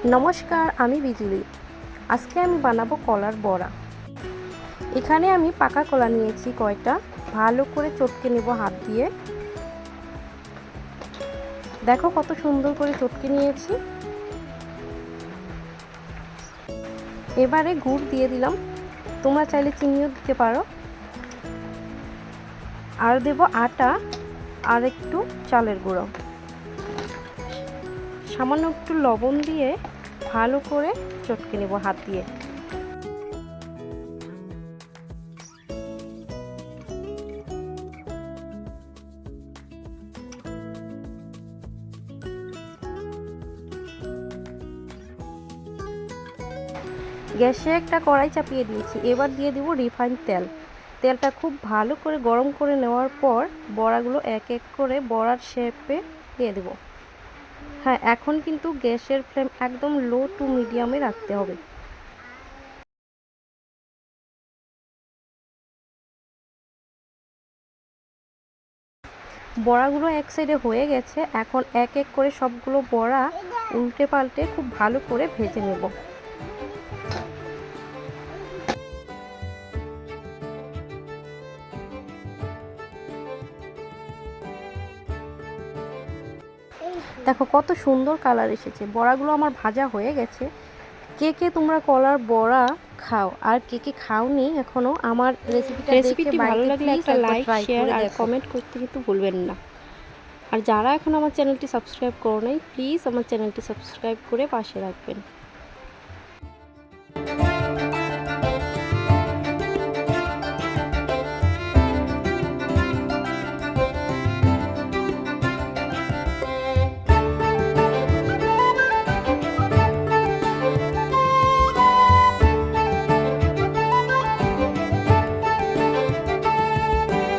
নমস্কার, আমি বিজুলি। আজকে আমি বানাবো কলার বড়া। এখানে আমি পাকা কলা নিয়েছি কয়টা, ভালো করে চটকে নেব হাত দিয়ে। দেখো কত সুন্দর করে চটকে নিয়েছি। এবারে গুড় দিয়ে দিলাম, তোমরা চাইলে চিনিও দিতে পারো। আর দেব আটা আর একটু চালের গুঁড়ো, সামান্য একটু লবণ দিয়ে ভালো করে চটকে নেব হাত দিয়ে। গ্যাসে একটা কড়াই চাপিয়ে দিয়েছি, এবার দিয়ে দিব রিফাইন্ড তেল। তেলটা খুব ভালো করে গরম করে নেওয়ার পর বড়াগুলো এক এক করে বড়ার শেপে দিয়ে দেব। হ্যাঁ, এখন কিন্তু গ্যাসের ফ্লেম একদম লো টু মিডিয়ামে রাখতে হবে। বড়াগুলো এক সাইডে হয়ে গেছে, এখন এক এক করে সবগুলো বড়া উল্টে পাল্টে খুব ভালো করে ভেজে নেব। দেখো কত সুন্দর কালার এসেছে। বড়াগুলো আমার ভাজা হয়ে গেছে। কে কে তোমরা কলার বড়া খাও আর কে কে খাওনি এখনো, আমার রেসিপিটি ভালো লাগলে একটা লাইক, শেয়ার আর কমেন্ট করতে কিন্তু ভুলবেন না। আর যারা এখন আমার চ্যানেলটি সাবস্ক্রাইব করো নাই, প্লিজ আমার চ্যানেলটি সাবস্ক্রাইব করে পাশে রাখবেন।